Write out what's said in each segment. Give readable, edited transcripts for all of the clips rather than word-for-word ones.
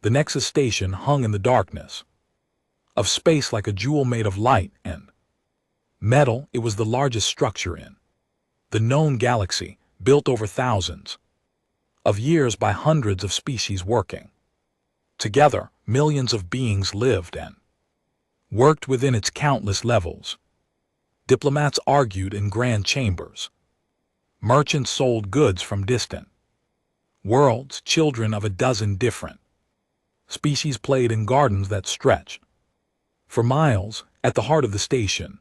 The Nexus station hung in the darkness of space like a jewel made of light and metal. It was the largest structure in the known galaxy, built over thousands of years by hundreds of species working together. Millions of beings lived and worked within its countless levels. Diplomats argued in grand chambers. Merchants sold goods from distant worlds. Children of a dozen different species played in gardens that stretched for miles. At the heart of the station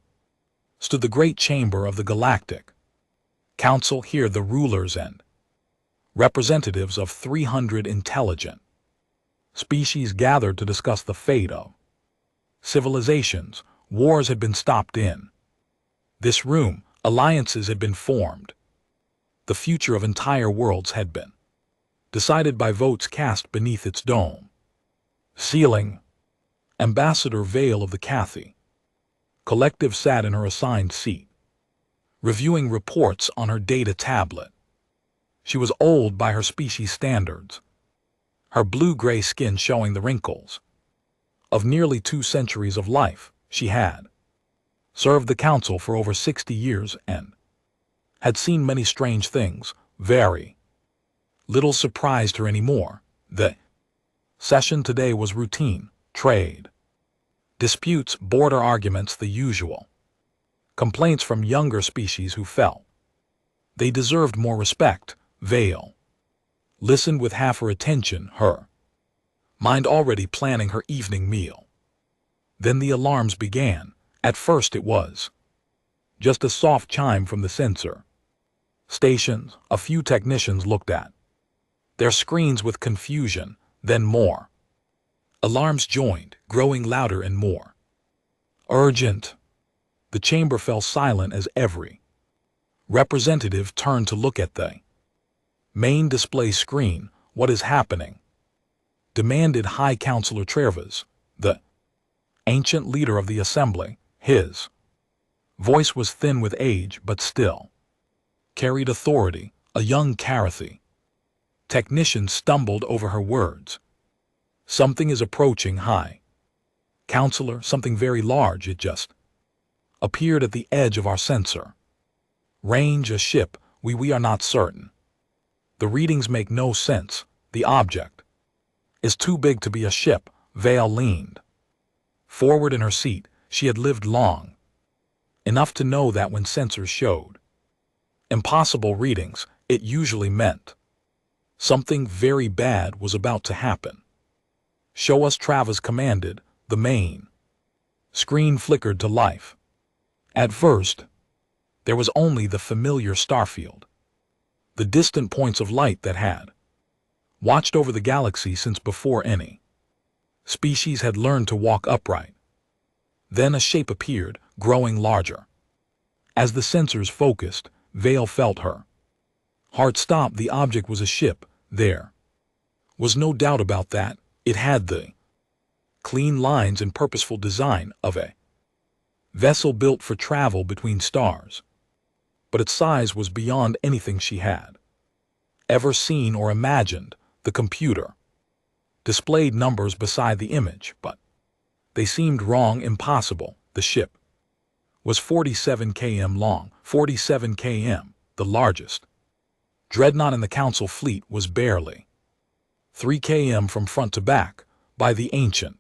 stood the great chamber of the Galactic Council. Here the rulers and representatives of 300 intelligent species gathered to discuss the fate of civilizations. Wars had been stopped in this room. Alliances had been formed. The future of entire worlds had been decided by votes cast beneath its dome ceiling. Ambassador Vale of the Cathay Collective sat in her assigned seat, reviewing reports on her data tablet. She was old by her species standards, her blue-gray skin showing the wrinkles of nearly 2 centuries of life. She had served the council for over 60 years and had seen many strange things. Very little surprised her anymore. The session today was routine. Trade disputes, border arguments, the usual complaints from younger species who felt they deserved more respect. Vale listened with half her attention, her mind already planning her evening meal. Then the alarms began. At first it was just a soft chime from the sensor stations. A few technicians looked at their screens with confusion. Then more alarms joined, growing louder and more urgent. The chamber fell silent as every representative turned to look at the main display screen. What is happening? Demanded High Counselor Trevas, the ancient leader of the assembly. His voice was thin with age, but still carried authority. A young Karathy technician stumbled over her words. Something is approaching, High Counselor, something very large. It just appeared at the edge of our sensor range. A ship. We are not certain. The readings make no sense. The object is too big to be a ship. Vale leaned forward in her seat. She had lived long enough to know that when sensors showed impossible readings, it usually meant something very bad was about to happen. Show us, Travis commanded. The main screen flickered to life. At first, there was only the familiar starfield, the distant points of light that had watched over the galaxy since before any species had learned to walk upright. Then a shape appeared, growing larger. As the sensors focused, Vale felt her heart stop. The object was a ship. There was no doubt about that. It had the clean lines and purposeful design of a vessel built for travel between stars. But its size was beyond anything she had ever seen or imagined. The computer displayed numbers beside the image, but they seemed wrong, impossible. The ship was 47 km long. 47 km, the largest dreadnought in the council fleet, was barely 3 km from front to back. By the ancient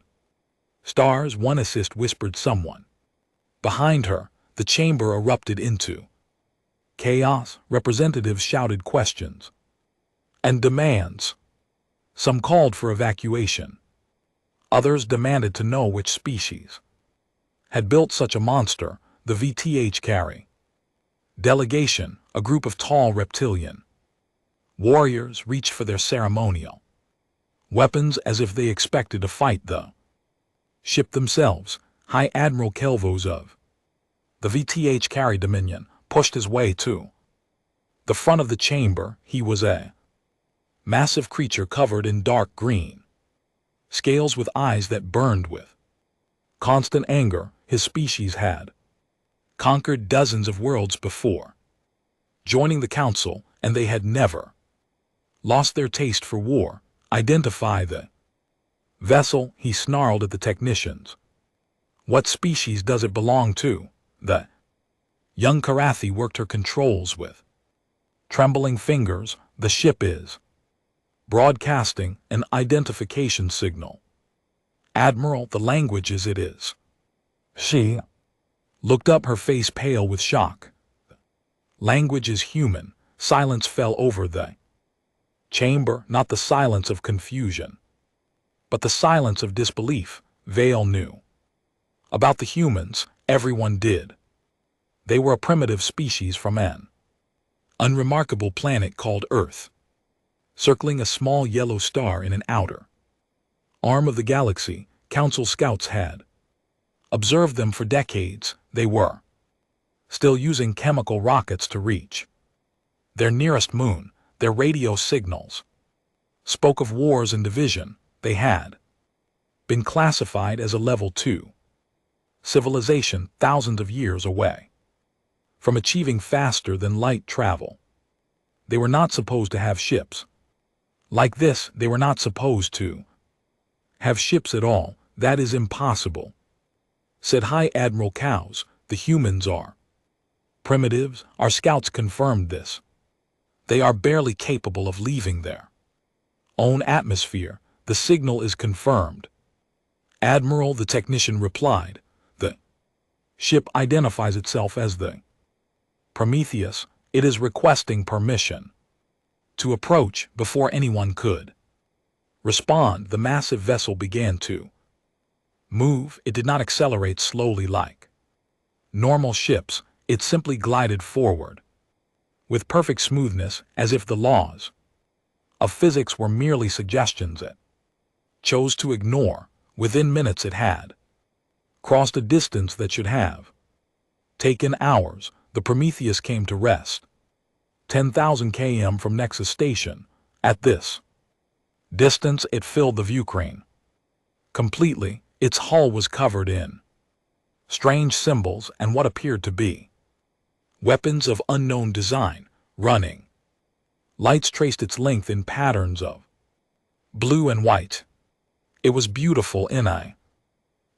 stars, one assist, whispered someone. Behind her, the chamber erupted into chaos. Representatives shouted questions and demands. Some called for evacuation. Others demanded to know which species had built such a monster. The VTH carry delegation, a group of tall reptilian warriors, reached for their ceremonial weapons as if they expected to fight the ship themselves. High Admiral Kelvos of the VTH carry Dominion pushed his way to the front of the chamber. He was a massive creature covered in dark green scales with eyes that burned with constant anger. His species had conquered dozens of worlds before joining the council, and they had never lost their taste for war. Identify the Vessel, he snarled at the technicians. What species does it belong to? The young Karathi worked her controls with trembling fingers. The ship is broadcasting an identification signal. Admiral, the language is it is. She looked up, her face pale with shock. Language is human. Silence fell over the chamber, not the silence of confusion, but the silence of disbelief. Vale knew. About the humans, everyone did. They were a primitive species from an unremarkable planet called Earth, circling a small yellow star in an outer arm of the galaxy. Council scouts had observed them for decades. They were still using chemical rockets to reach their nearest moon. Their radio signals spoke of wars and division. They had been classified as a level 2 civilization, thousands of years away from achieving faster than light travel. They were not supposed to have ships like this. They were not supposed to have ships at all. That is impossible, said High Admiral Cows. The humans are primitives. Our scouts confirmed this. They are barely capable of leaving their own atmosphere. The signal is confirmed. Admiral, the technician replied. The ship identifies itself as the Prometheus. It is requesting permission to approach. Before anyone could respond, the massive vessel began to move. It did not accelerate slowly like normal ships. It simply glided forward with perfect smoothness, as if the laws of physics were merely suggestions it chose to ignore. Within minutes it had crossed a distance that should have taken hours. The Prometheus came to rest 10,000 km from Nexus Station. At this distance it filled the viewscreen completely. Its hull was covered in strange symbols and what appeared to be weapons of unknown design. Running lights traced its length in patterns of blue and white. It was beautiful in a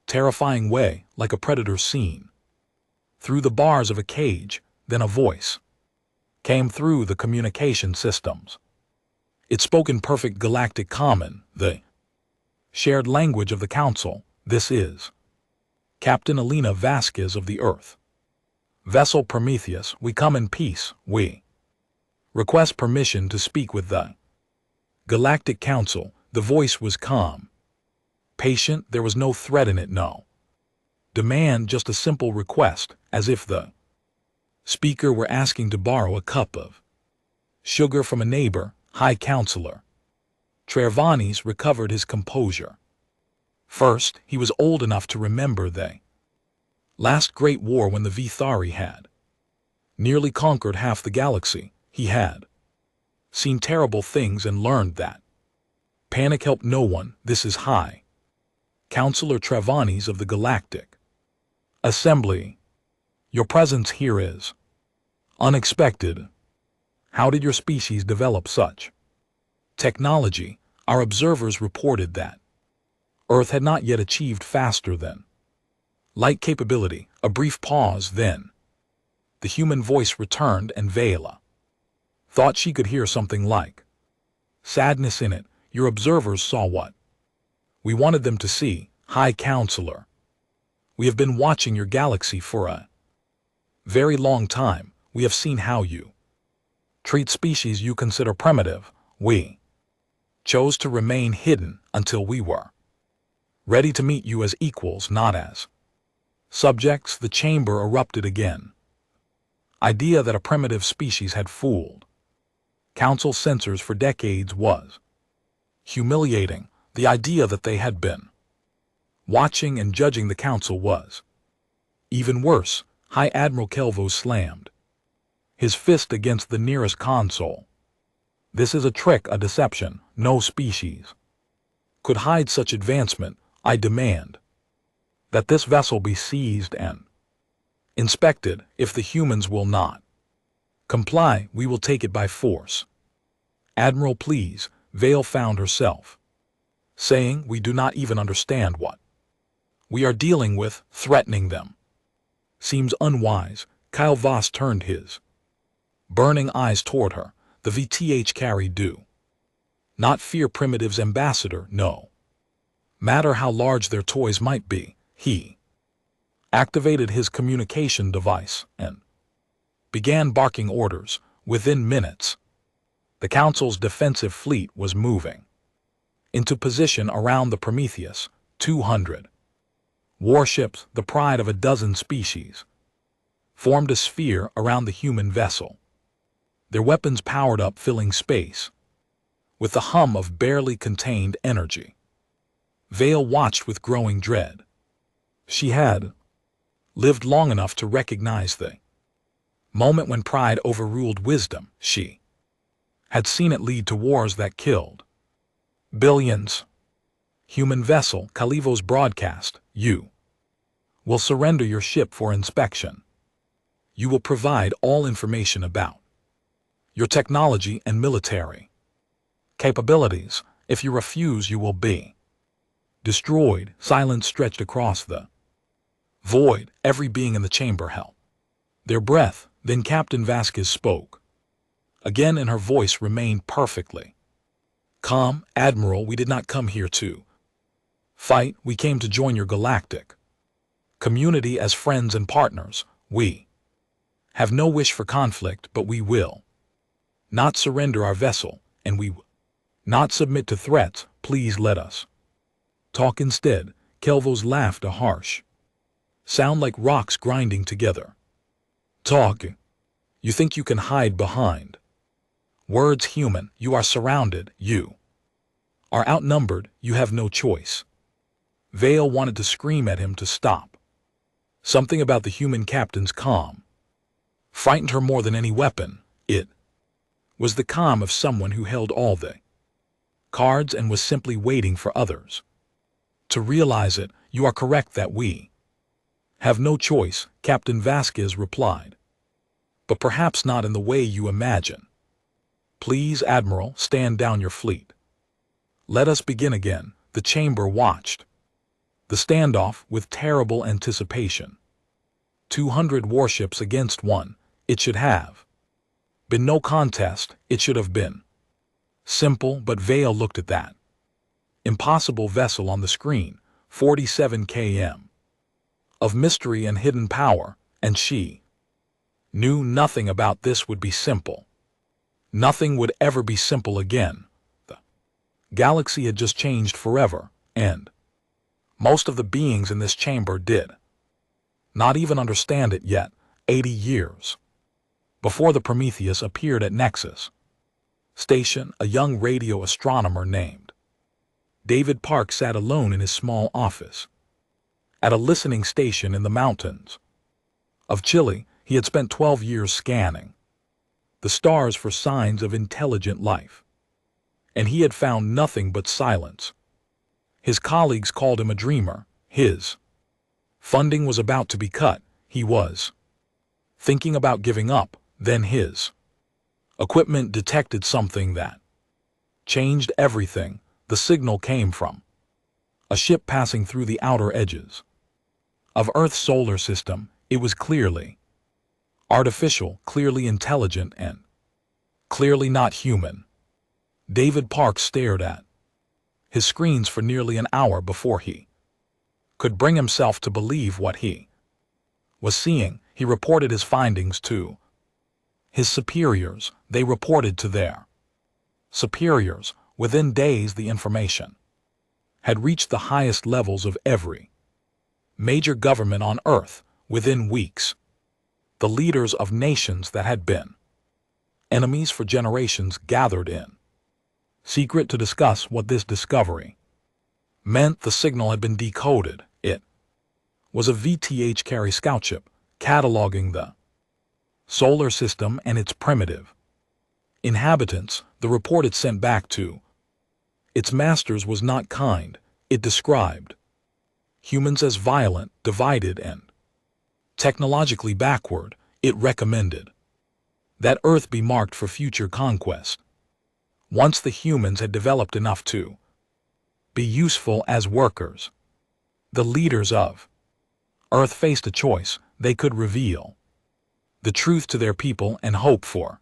terrifying way, like a predator seen through the bars of a cage. Then a voice came through the communication systems. It spoke in perfect galactic common, the shared language of the Council. This is Captain Elena Vasquez of the Earth Vessel Prometheus. We come in peace. We request permission to speak with the Galactic Council. The voice was calm, patient. There was no threat in it, no demand, just a simple request, as if the speaker were asking to borrow a cup of sugar from a neighbor. High Counselor Trervanis recovered his composure. First, he was old enough to remember the last great war when the Vithari had nearly conquered half the galaxy. He had seen terrible things and learned that panic helped no one. This is High Counselor Trervanis of the Galactic Assembly. Your presence here is unexpected. How did your species develop such technology? Our observers reported that Earth had not yet achieved faster than light capability. A brief pause, then the human voice returned, and Vela thought she could hear something like sadness in it. Your observers saw what we wanted them to see, High Counselor. We have been watching your galaxy for a very long time. We have seen how you treat species you consider primitive. We chose to remain hidden until we were ready to meet you as equals, not as subjects. The chamber erupted again. Idea that a primitive species had fooled Council censors for decades was humiliating. The idea that they had been watching and judging the Council was even worse. High Admiral Kelvo slammed his fist against the nearest console. This is a trick, a deception. No species could hide such advancement. I demand that this vessel be seized and inspected. If the humans will not comply, we will take it by force. Admiral, please. Vale found herself saying we do not even understand what we are dealing with, threatening them. Seems unwise. Kyle Voss turned his burning eyes toward her. The VTH carry do not fear Primitive's ambassador, no matter how large their toys might be. He activated his communication device and began barking orders. Within minutes, the Council's defensive fleet was moving into position around the Prometheus. 200 warships, the pride of a dozen species, formed a sphere around the human vessel, their weapons powered up, filling space with the hum of barely contained energy. Vale watched with growing dread. She had lived long enough to recognize the moment when pride overruled wisdom. She had seen it lead to wars that killed billions. Human vessel, Kalivo's broadcast, you will surrender your ship for inspection. You will provide all information about your technology and military capabilities. If you refuse, you will be destroyed. Silence stretched across the void. Every being in the chamber held their breath. Then Captain Vasquez spoke. Again, and her voice remained perfectly calm. Admiral, we did not come here to fight. We came to join your galactic community as friends and partners. We have no wish for conflict, but we will not surrender our vessel, and we will not submit to threats. Please let us talk instead. Kelvo's laughed, a harsh sound like rocks grinding together. Talk? You think you can hide behind words? Human, you are surrounded. You are outnumbered. You have no choice. Vale wanted to scream at him to stop. Something about the human captain's calm frightened her more than any weapon. It was the calm of someone who held all the cards and was simply waiting for others to realize it. You are correct that we have no choice, Captain Vasquez replied. But perhaps not in the way you imagine. Please, Admiral, stand down your fleet. Let us begin again. The chamber watched the standoff with terrible anticipation. 200 warships against one. It should have been no contest. It should have been simple, but Vale looked at that impossible vessel on the screen. 47 km of mystery and hidden power, and she knew nothing about this would be simple. Nothing would ever be simple again. The galaxy had just changed forever, and most of the beings in this chamber did not even understand it yet. 80 years before the Prometheus appeared at Nexus Station, a young radio astronomer named David Park sat alone in his small office at a listening station in the mountains of Chile. He had spent 12 years scanning the stars for signs of intelligent life, and he had found nothing but silence. His colleagues called him a dreamer. His funding was about to be cut. He was thinking about giving up. Then his equipment detected something that changed everything. The signal came from a ship passing through the outer edges of Earth's solar system. It was clearly artificial, clearly intelligent, and clearly not human. David Park stared at his screens for nearly an hour before he could bring himself to believe what he was seeing. He reported his findings to his superiors. They reported to their superiors. Within days, the information had reached the highest levels of every major government on Earth. Within weeks, the leaders of nations that had been enemies for generations gathered in secret to discuss what this discovery meant. The signal had been decoded. It was a VTH carry scout ship cataloging the solar system and its primitive inhabitants. The report it sent back to its masters was not kind. It described humans as violent, divided, and technologically backward. It recommended that Earth be marked for future conquest once the humans had developed enough to Be useful as workers. The leaders of Earth faced a choice. They could reveal the truth to their people and hope for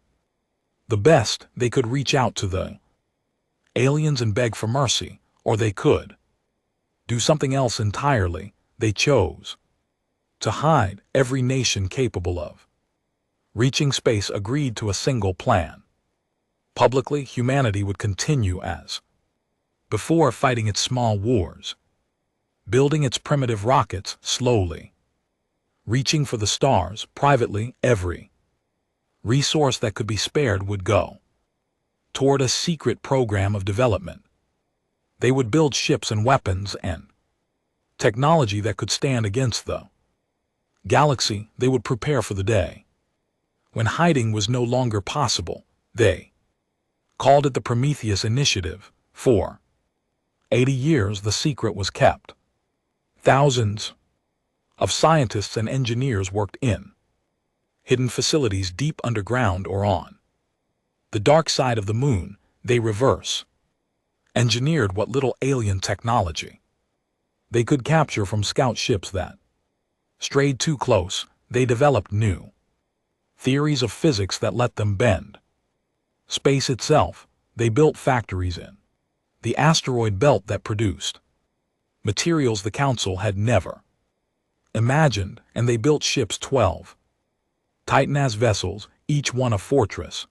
the best. They could reach out to the aliens and beg for mercy, or they could do something else entirely. They chose to hide. Every nation capable of reaching space agreed to a single plan. Publicly, humanity would continue as before, fighting its small wars, building its primitive rockets slowly, reaching for the stars. Privately, every resource that could be spared would go toward a secret program of development. They would build ships and weapons and technology that could stand against the galaxy. They would prepare for the day when hiding was no longer possible. They called it the Prometheus Initiative. For 80 years the secret was kept. Thousands of scientists and engineers worked in hidden facilities deep underground or on the dark side of the moon. They reverse engineered what little alien technology they could capture from scout ships that strayed too close. They developed new theories of physics that let them bend space itself. They built factories in the asteroid belt that produced materials the Council had never imagined, and they built ships, 12 Titan-as vessels, each one a fortress,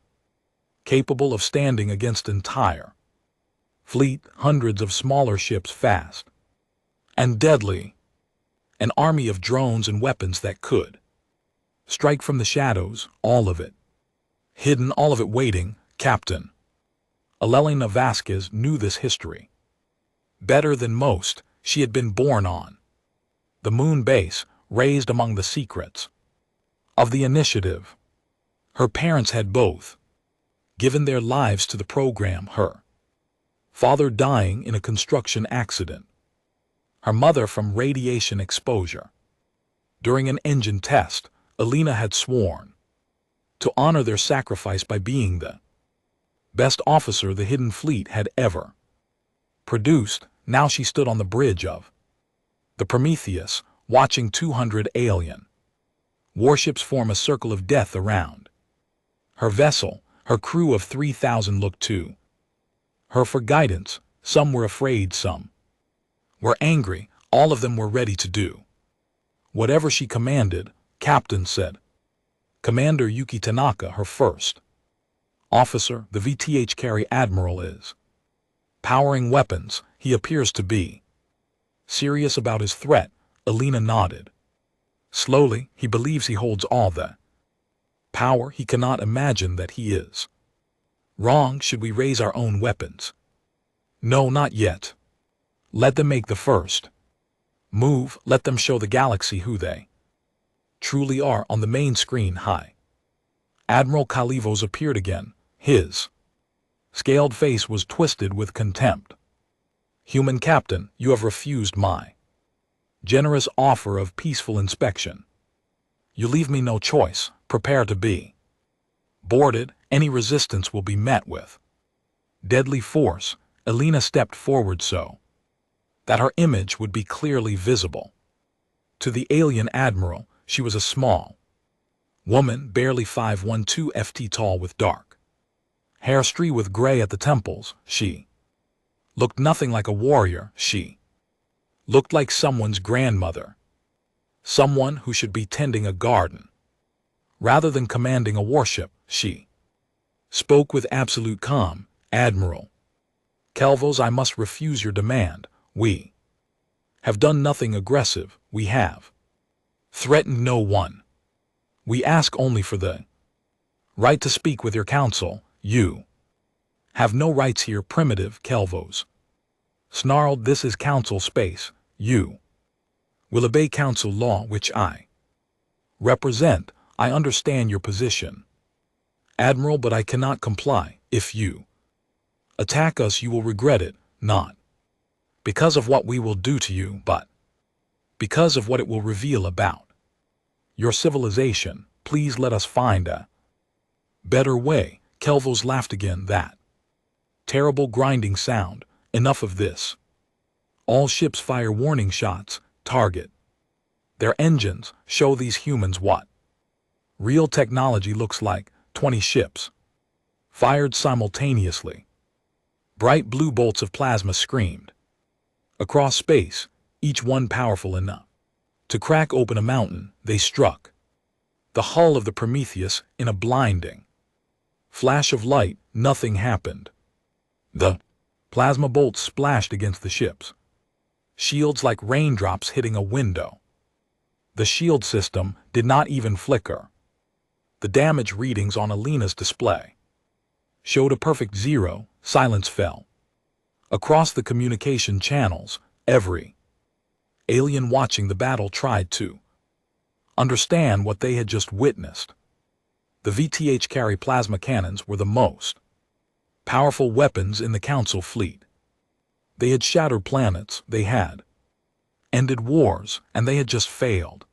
capable of standing against entire fleet, hundreds of smaller ships, fast and deadly, an army of drones and weapons that could strike from the shadows, all of it hidden, all of it waiting. Captain Elena Vasquez knew this history better than most. She had been born on the moon base, raised among the secrets of the initiative. Her parents had both given their lives to the program, her father dying in a construction accident, her mother from radiation exposure. During an engine test, Elena had sworn to honor their sacrifice by being the best officer the Hidden Fleet had ever produced. Now she stood on the bridge of the Prometheus, watching 200 alien warships form a circle of death around her vessel. Her crew of 3,000 looked to her for guidance. Some were afraid, some were angry, all of them were ready to do whatever she commanded. Captain said, Commander Yuki Tanaka, her first officer, the VTH carry admiral, is powering weapons. He appears to be serious about his threat. Elena nodded slowly. He believes he holds all the power. He cannot imagine that he is wrong. Should we raise our own weapons? No, not yet. Let them make the first move. Let them show the galaxy who they truly are. On the main screen, High Admiral Kalivos appeared again. His scaled face was twisted with contempt. Human captain, you have refused my generous offer of peaceful inspection. You leave me no choice. Prepare to be boarded. Any resistance will be met with deadly force. Elena stepped forward so that her image would be clearly visible to the alien admiral. She was a small woman, barely 5'12" ft tall, with dark hair streaked with gray at the temples. She looked nothing like a warrior. She looked like someone's grandmother, someone who should be tending a garden rather than commanding a warship. She spoke with absolute calm. Admiral Kalvos, I must refuse your demand. We have done nothing aggressive. We have threatened no one. We ask only for the right to speak with your council. You have no rights here. Primitive Kalvos snarled, this is council space. You will obey council law, which I represent. I understand your position, Admiral, but I cannot comply. If you attack us, you will regret it, not because of what we will do to you, but because of what it will reveal about your civilization. Please let us find a better way. Kelvos laughed again, that terrible grinding sound. Enough of this. All ships fire warning shots, target. Their engines show these humans what real technology looks like. 20 ships fired simultaneously. Bright blue bolts of plasma screamed across space, each one powerful enough to crack open a mountain. They struck the hull of the Prometheus in a blinding flash of light. Nothing happened. The plasma bolts splashed against the ships, shields like raindrops hitting a window. The shield system did not even flicker. The damage readings on Alina's display showed a perfect 0. Silence fell across the communication channels. Every alien watching the battle tried to understand what they had just witnessed. The VTH carry plasma cannons were the most powerful weapons in the Council fleet. They had shattered planets, they had ended wars, and they had just failed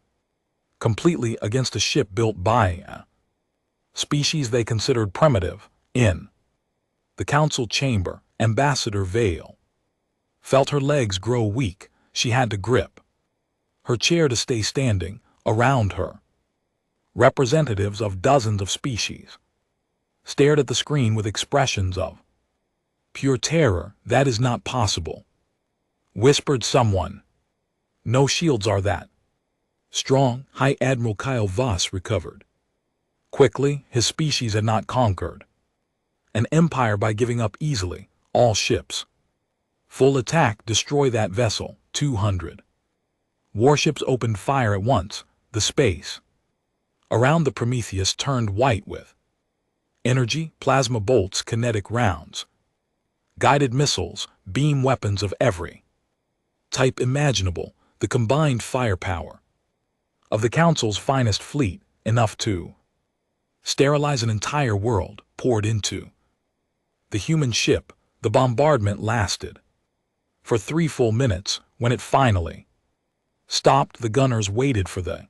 completely against a ship built by a species they considered primitive. In the Council chamber, Ambassador Vale felt her legs grow weak. She had to grip her chair to stay standing. Around her, representatives of dozens of species stared at the screen with expressions of pure terror. That is not possible, whispered someone. No shields are that strong. High Admiral Kyle Voss recovered quickly. His species had not conquered an empire by giving up easily. All ships full attack. Destroy that vessel. 200 warships opened fire at once. The space around the Prometheus turned white with energy, plasma bolts, kinetic rounds, guided missiles, beam weapons of every type imaginable. The combined firepower of the Council's finest fleet, enough to sterilize an entire world, poured into the human ship. The bombardment lasted for 3 full minutes. When it finally stopped, the gunners waited for the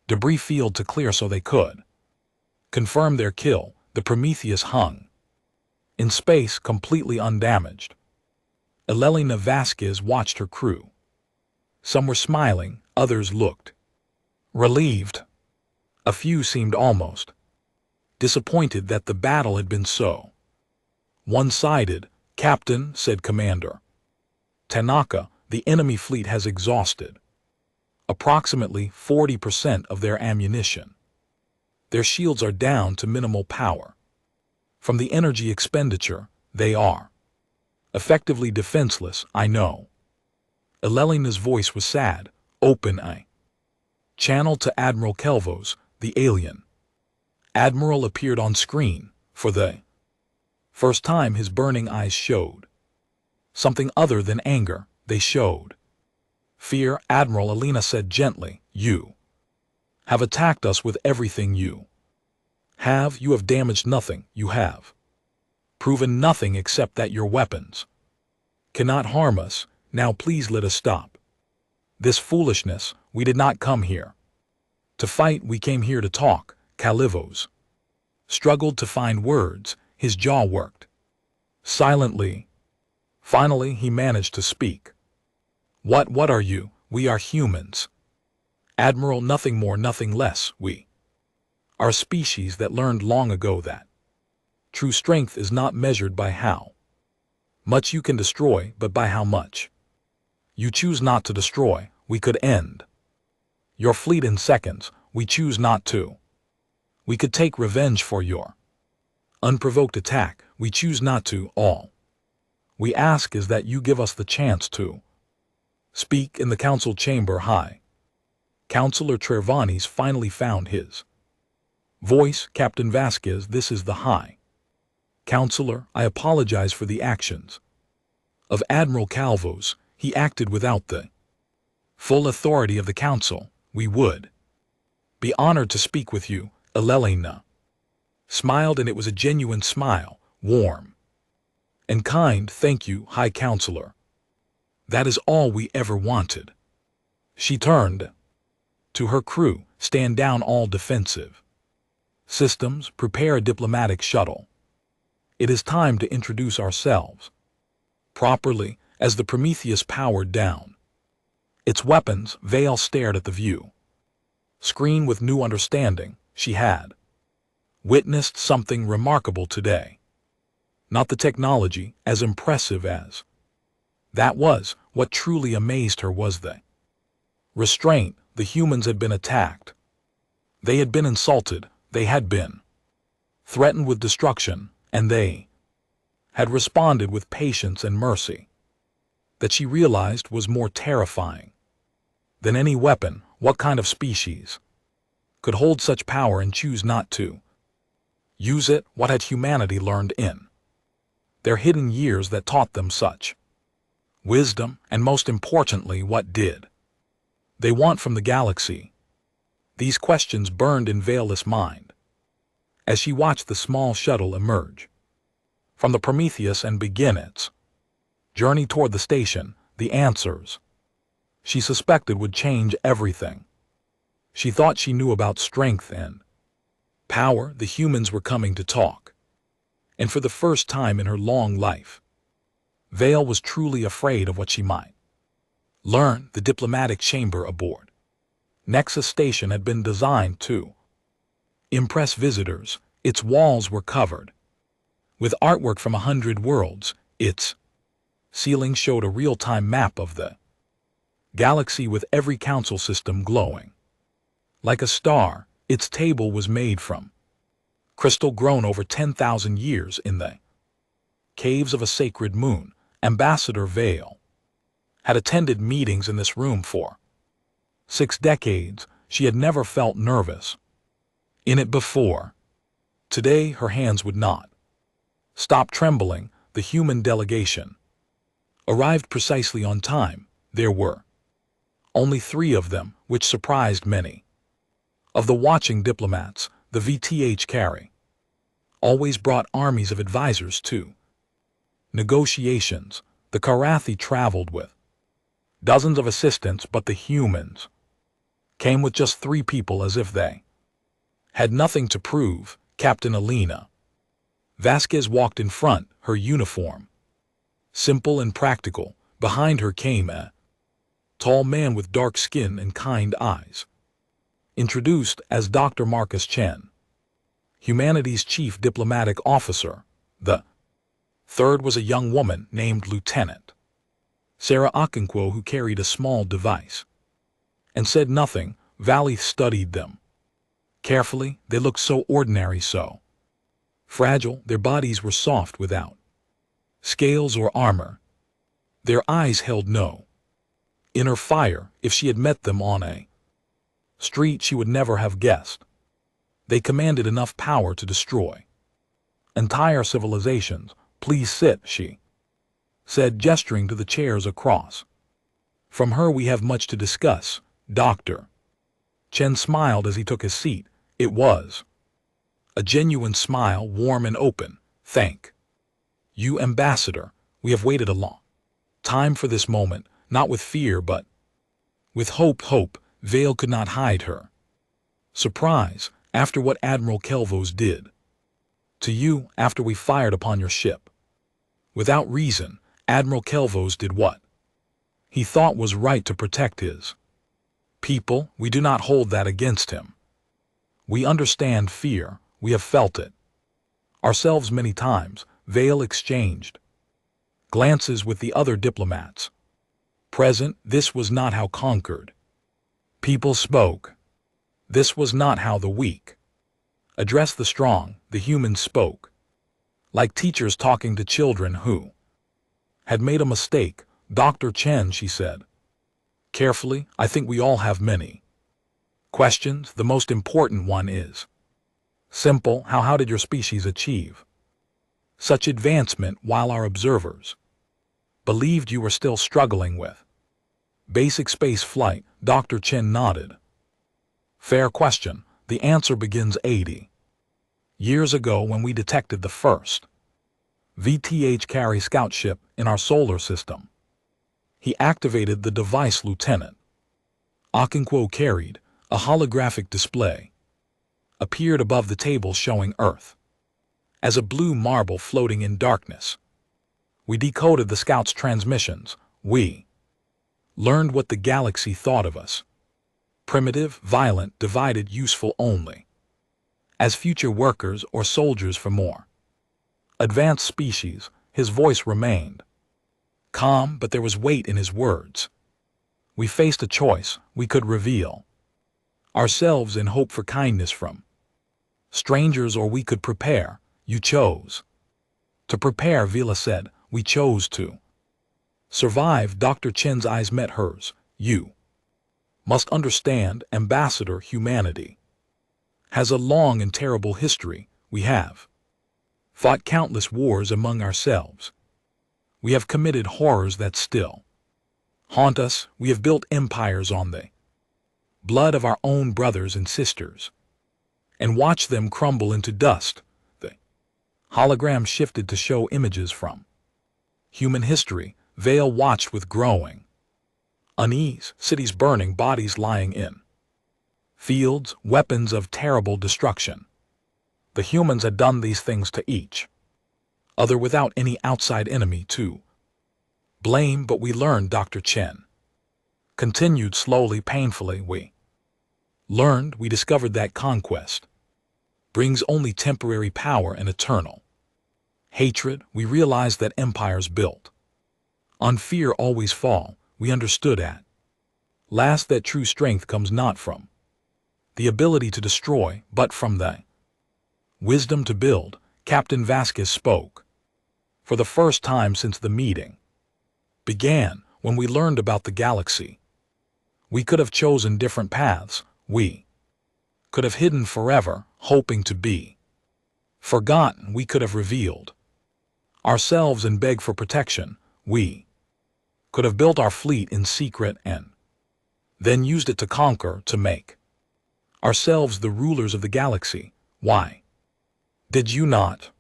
debris field to clear so they could confirm their kill. The Prometheus hung in space, completely undamaged. Elelina Vasquez watched her crew. Some were smiling, others looked relieved. A few seemed almost disappointed that the battle had been so one-sided. Captain, said Commander Tanaka, the enemy fleet has exhausted approximately 40% of their ammunition. Their shields are down to minimal power. From the energy expenditure, they are effectively defenseless. I know. Elelina's voice was sad. Open a channel to Admiral Kelvos, the alien admiral appeared on screen. For the first time, his burning eyes showed something other than anger. They showed fear. Admiral, Alina said gently, you have attacked us with everything you have. You have damaged nothing. You have proven nothing except that your weapons cannot harm us. Now please let us stop this foolishness. We did not come here to fight. We came here to talk. Kalivos struggled to find words. His jaw worked silently. Finally, he managed to speak. What are you? We are humans. Admiral, nothing more, nothing less. We are a species that learned long ago that true strength is not measured by how much you can destroy, but by how much you choose not to destroy. We could end your fleet in seconds. We choose not to. We could take revenge for your unprovoked attack. We choose not to. All we ask is that you give us the chance to speak. In the Council chamber, High Counselor Trervanis finally found his voice. Captain Vasquez, this is the High Counselor. I apologize for the actions of Admiral Calvos. He acted without the full authority of the Council. We would be honored to speak with you. Elelina smiled, and it was a genuine smile, warm and kind. Thank you, High Counselor. That is all we ever wanted. She turned to her crew. Stand down, all defensive systems. Prepare a diplomatic shuttle. It is time to introduce ourselves properly. As the Prometheus powered down its weapons, Vale stared at the view screen with new understanding. She had witnessed something remarkable today. Not the technology, as impressive as that was, what truly amazed her was the restraint. The humans had been attacked. They had been insulted. They had been threatened with destruction, and they had responded with patience and mercy. That she realized was more terrifying than any weapon. What kind of species could hold such power and choose not to use it? What had humanity learned in their hidden years that taught them such wisdom? And most importantly, what did they want from the galaxy? These questions burned in Vale's mind as she watched the small shuttle emerge from the Prometheus and begin its journey toward the station. The answers she suspected would change everything. She thought she knew about strength and power. The humans were coming to talk. And for the first time in her long life, Vale was truly afraid of what she might learn. The diplomatic chamber aboard Nexus Station had been designed to impress visitors. Its walls were covered with artwork from 100 worlds. Its ceiling showed a real-time map of the galaxy with every council system glowing like a star. Its table was made from crystal grown over 10,000 years in the caves of a sacred moon. Ambassador Vale had attended meetings in this room for 6 decades. She had never felt nervous in it before. Today her hands would not stop trembling. The human delegation arrived precisely on time. There were only 3 of them, which surprised many of the watching diplomats. The HFY always brought armies of advisors to negotiations. The Karathi traveled with dozens of assistants, but the humans came with just 3 people, as if they had nothing to prove. Captain Elena Vasquez walked in front, her uniform simple and practical. Behind her came a tall man with dark skin and kind eyes, introduced as Dr. Marcus Chen, humanity's chief diplomatic officer. The third was a young woman named Lieutenant Sarah Okonkwo, who carried a small device and said nothing. Valley studied them carefully. They looked so ordinary, so fragile. Their bodies were soft without scales or armor. Their eyes held no inner fire. If she had met them on a street, she would never have guessed. They commanded enough power to destroy entire civilizations. Please sit, she said, gesturing to the chairs across from her. We have much to discuss. Dr. Chen smiled as he took his seat. It was a genuine smile, warm and open. Thank you, Ambassador. We have waited a long time for this moment, not with fear, but with hope. Vale could not hide her surprise. After what Admiral Kelvos did to you, after we fired upon your ship without reason, Admiral Kelvos did what he thought was right to protect his people. We do not hold that against him. We understand fear. We have felt it ourselves many times. Vale exchanged glances with the other diplomats present. This was not how conquered people spoke. This was not how the weak addressed the strong. The humans spoke like teachers talking to children who had made a mistake. Dr. Chen, she said carefully, I think we all have many questions. The most important one is simple. How did your species achieve such advancement while our observers believed you were still struggling with basic space flight? Dr. Chen nodded. Fair question. The answer begins 80 years ago when we detected the first HFY scout ship in our solar system. He activated the device Lieutenant Okonkwo carried. A holographic display appeared above the table, showing Earth as a blue marble floating in darkness. We decoded the scouts' transmissions. We learned what the galaxy thought of us. Primitive, violent, divided, useful only as future workers or soldiers for more advanced species. His voice remained calm, but there was weight in his words. We faced a choice. We could reveal ourselves in hope for kindness from strangers, or we could prepare. You chose to prepare, Vila said. We chose to survive. Dr. Chen's eyes met hers. You must understand, Ambassador, humanity has a long and terrible history. We have fought countless wars among ourselves. We have committed horrors that still haunt us. We have built empires on the blood of our own brothers and sisters and watched them crumble into dust. The hologram shifted to show images from human history. Vale watched with growing unease. Cities burning, bodies lying in fields, weapons of terrible destruction. The humans had done these things to each other without any outside enemy to blame. But we learned, Dr. Chen continued slowly, painfully, we discovered that conquest brings only temporary power and eternal hatred. We realized that empires built on fear always fall. We understood at last that true strength comes not from the ability to destroy, but from the wisdom to build. Captain Vasquez spoke for the first time since the meeting began. When we learned about the galaxy, we could have chosen different paths. We could have hidden forever, hoping to be forgotten. We could have revealed ourselves and begged for protection. We could have built our fleet in secret and then used it to conquer, to make ourselves the rulers of the galaxy. Why did you not?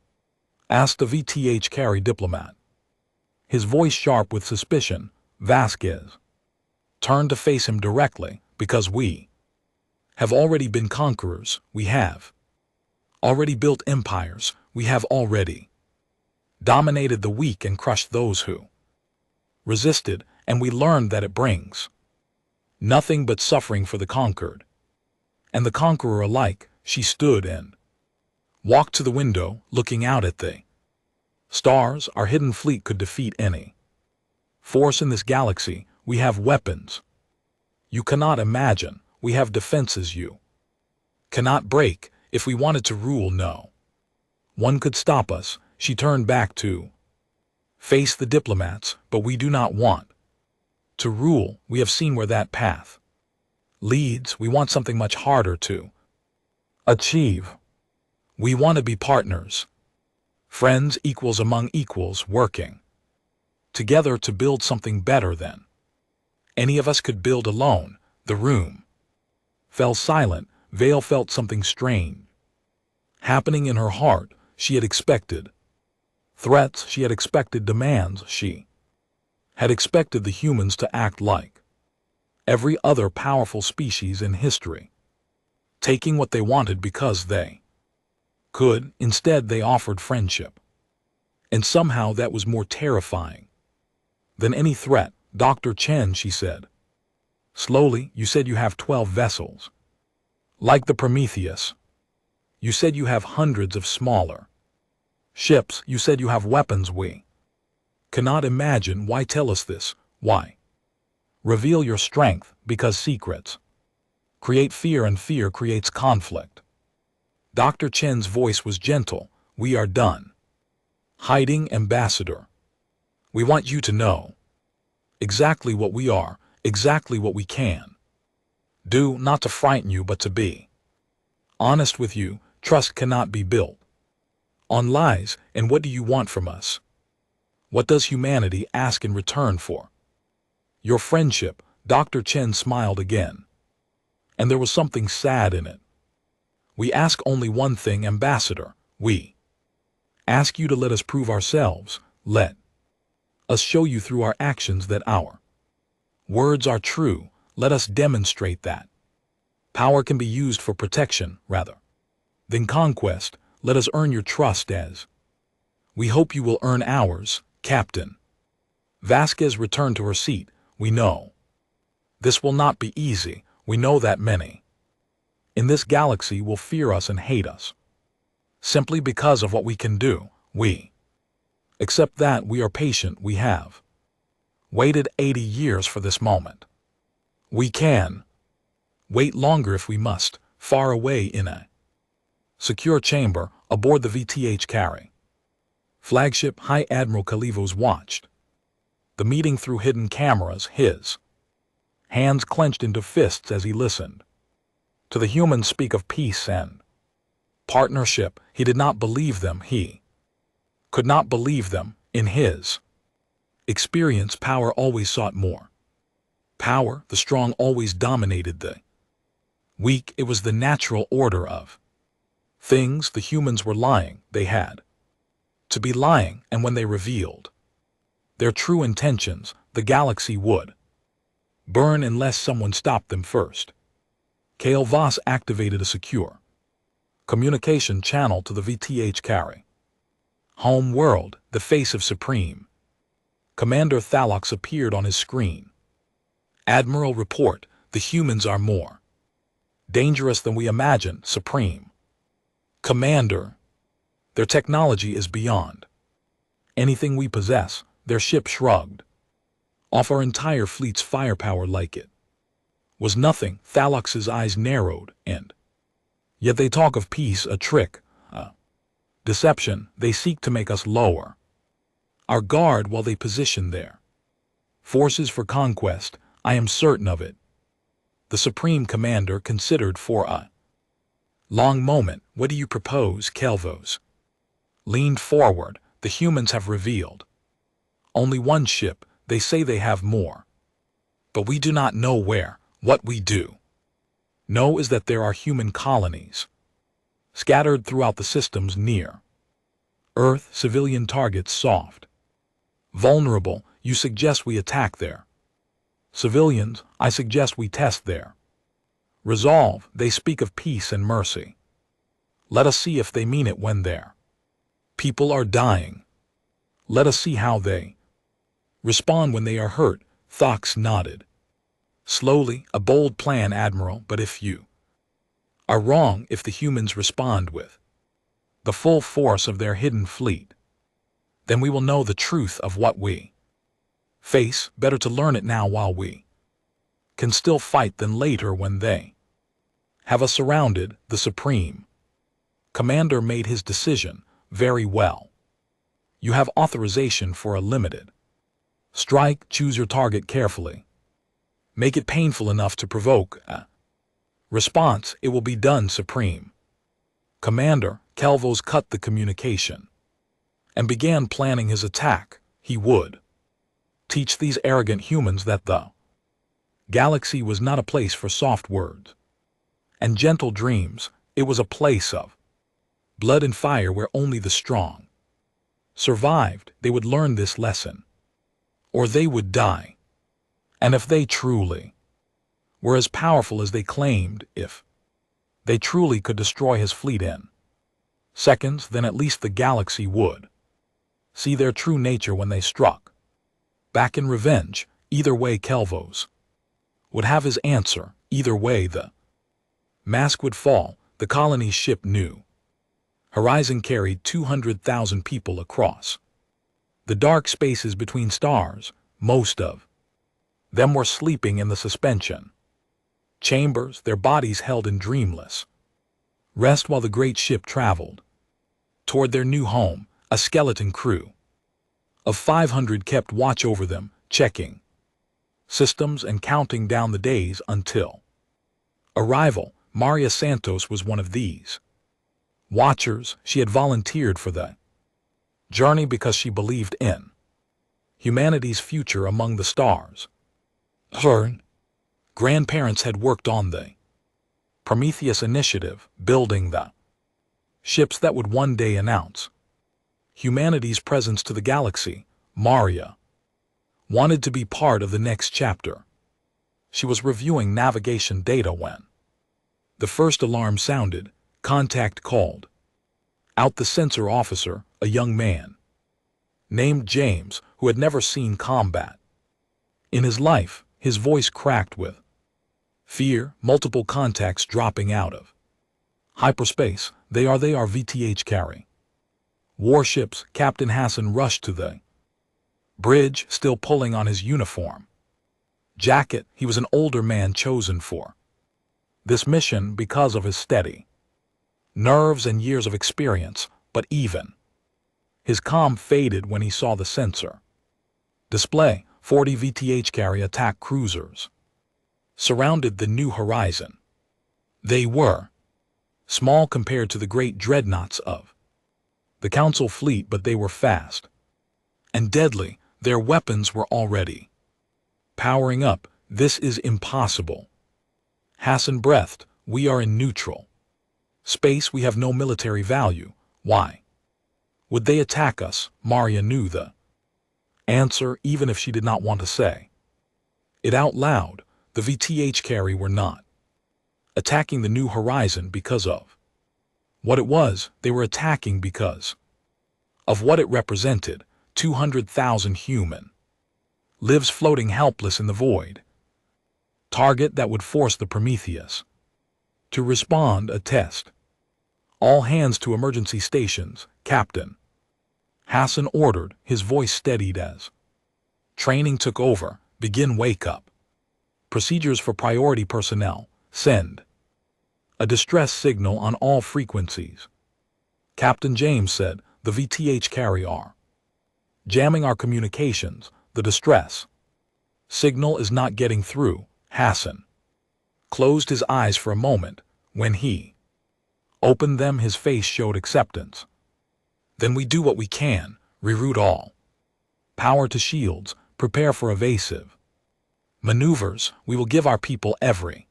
Asked the VTH carry diplomat, his voice sharp with suspicion. Vasquez turned to face him directly. Because we have already been conquerors. We have already built empires. We have already dominated the weak and crushed those who resisted, and we learned that it brings nothing but suffering for the conquered and the conqueror alike. She stood and walked to the window, looking out at the stars. Our hidden fleet could defeat any force in this galaxy. We have weapons you cannot imagine. We have defenses you cannot break. If we wanted to rule, no one could stop us. She turned back to face the diplomats. But we do not want to rule. We have seen where that path leads. We want something much harder to achieve. We want to be partners, friends, equals among equals, working together to build something better than any of us could build alone. The room fell silent. Vale felt something strange happening in her heart. She had expected threats. She had expected demands. She had expected the humans to act like every other powerful species in history, taking what they wanted because they could. Instead, they offered friendship. And somehow that was more terrifying than any threat. Dr. Chen, she said slowly, you said you have 12 vessels, like the Prometheus. You said you have hundreds of smaller ships. You said you have weapons we cannot imagine. Why tell us this? Why reveal your strength? Because secrets create fear, and fear creates conflict. Dr. Chen's voice was gentle. We are done hiding, Ambassador. We want you to know exactly what we are, exactly what we can do, not to frighten you, but to be honest with you. Trust cannot be built on lies. And what do you want from us? What does humanity ask in return for your friendship? Dr. Chen smiled again, and there was something sad in it. We ask only one thing, Ambassador. We ask you to let us prove ourselves. Let us show you through our actions that our words are true. Let us demonstrate that power can be used for protection rather than conquest. Let us earn your trust as we hope you will earn ours. Captain. Vasquez returned to her seat. We know. This will not be easy. We know that many in this galaxy will fear us and hate us. Simply because of what we can do, except that we are patient, we have waited 80 years for this moment. We can wait longer if we must, far away in a secure chamber aboard the VTH carry. Flagship High Admiral Calivos watched the meeting through hidden cameras, his hands clenched into fists as he listened to the humans speak of peace and partnership. He did not believe them. He could not believe them. In his experience, power always sought more. Power, the strong always dominated the weak. It was the natural order of things. The humans were lying. They had to be lying, and when they revealed their true intentions, the galaxy would burn unless someone stopped them first. Kale Voss activated a secure communication channel to the VTH carry. Home world, the face of Supreme Commander Thalox appeared on his screen. Admiral, report, the humans are more dangerous than we imagined, Supreme Commander. Their technology is beyond anything we possess. Their ship shrugged off our entire fleet's firepower like it was nothing. Thalox's eyes narrowed, and yet they talk of peace, a trick, a deception. They seek to make us lower our guard while they position their forces for conquest. I am certain of it. The Supreme Commander considered for a long moment. What do you propose? Calvos leaned forward. The humans have revealed only one ship. They say they have more, but we do not know where. What we do know is that there are human colonies scattered throughout the systems near Earth. Civilian targets soft, vulnerable. You suggest we attack their civilians. I suggest we test their resolve. They speak of peace and mercy. Let us see if they mean it when their people are dying. Let us see how they respond when they are hurt. Thox nodded slowly. A bold plan, Admiral, but if you are wrong, if the humans respond with the full force of their hidden fleet, then we will know the truth of what we face. Better to learn it now while we can still fight than later when they have us surrounded. The Supreme Commander made his decision. Very well. You have authorization for a limited strike. Choose your target carefully. Make it painful enough to provoke a response. It will be done, Supreme Commander. Calvos cut the communication and began planning his attack. He would teach these arrogant humans that the galaxy was not a place for soft words and gentle dreams. It was a place of blood and fire where only the strong survived. They would learn this lesson, or they would die. And if they truly were as powerful as they claimed, if they truly could destroy his fleet in seconds, then at least the galaxy would see their true nature when they struck back in revenge. Either way, Calvos would have his answer. Either way, the mask would fall. The colony's ship New Horizon carried 200,000 people across the dark spaces between stars. Most of them were sleeping in the suspension chambers, their bodies held in dreamless rest while the great ship traveled toward their new home. A skeleton crew of 500 kept watch over them, checking systems and counting down the days until arrival. Maria Santos was one of these watchers. She had volunteered for the journey because she believed in humanity's future among the stars. Her grandparents had worked on the Prometheus initiative, building the ships that would one day announce humanity's presence to the galaxy. Maria wanted to be part of the next chapter. She was reviewing navigation data when the first alarm sounded. Contact called out. The sensor officer, a young man named James, who had never seen combat. In his life, his voice cracked with fear, multiple contacts dropping out of hyperspace. They are VTH carry. Warships. Captain Hassan rushed to the bridge, still pulling on his uniform jacket. He was an older man chosen for this mission because of his steady nerves and years of experience, but even his calm faded when he saw the sensor display. 40 VTH carry attack cruisers surrounded the New Horizon. They were small compared to the great dreadnoughts of the Council fleet, but they were fast and deadly. Their weapons were already powering up. This is impossible. Hassan breathed. We are in neutral space. We have no military value. Why would they attack us? Maria knew the answer, even if she did not want to say it out loud. The VTH carry were not attacking the New Horizon because of what it was. They were attacking because of what it represented. 200,000 human lives floating helpless in the void. Target that would force the Prometheus to respond. A test. All hands to emergency stations, Captain Hassan ordered, his voice steadied as training took over. Begin wake up procedures for priority personnel. Send a distress signal on all frequencies. Captain James said, the VTH carry are jamming our communications. The distress signal is not getting through. Hassan closed his eyes for a moment. When he opened them, his face showed acceptance. Then we do what we can. Reroute all power to shields. Prepare for evasive maneuvers. We will give our people every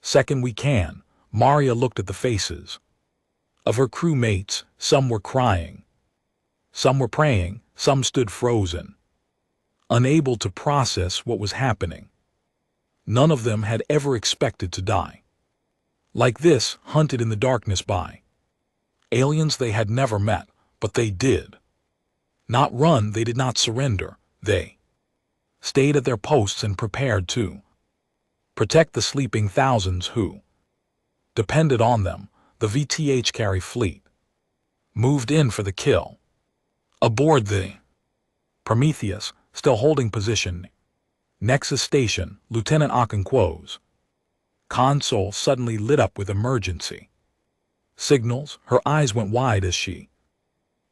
second we can. Maria looked at the faces of her crewmates. Some were crying, some were praying, some stood frozen, unable to process what was happening. None of them had ever expected to die like this, hunted in the darkness by aliens they had never met. But they did not run. They did not surrender. They stayed at their posts and prepared to protect the sleeping thousands who depended on them. The VTH carry fleet moved in for the kill. Aboard the Prometheus, still holding position. Nexus Station, Lieutenant Okonkwo's console suddenly lit up with emergency signals. Her eyes went wide as she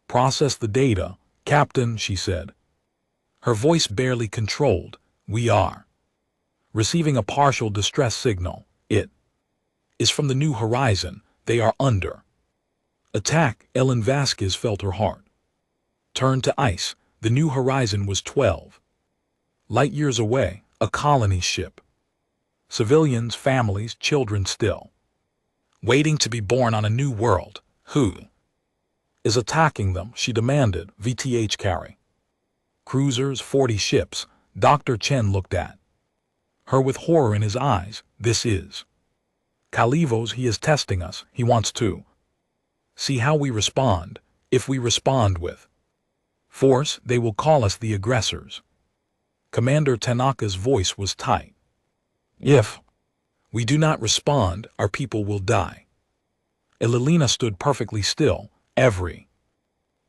processed the data. Captain, she said, her voice barely controlled, we are receiving a partial distress signal. It is from the New Horizon. They are under attack. Ellen Vasquez felt her heart turn to ice. The New Horizon was 12 light years away, a colony ship. Civilians, families, children still waiting to be born on a new world. Who is attacking them? She demanded. VTH carry cruisers, 40 ships. Dr. Chen looked at her with horror in his eyes. This is Calivos. He is testing us. He wants to see how we respond. If we respond with force, they will call us the aggressors. Commander Tanaka's voice was tight. If we do not respond, our people will die. Elelina stood perfectly still. Every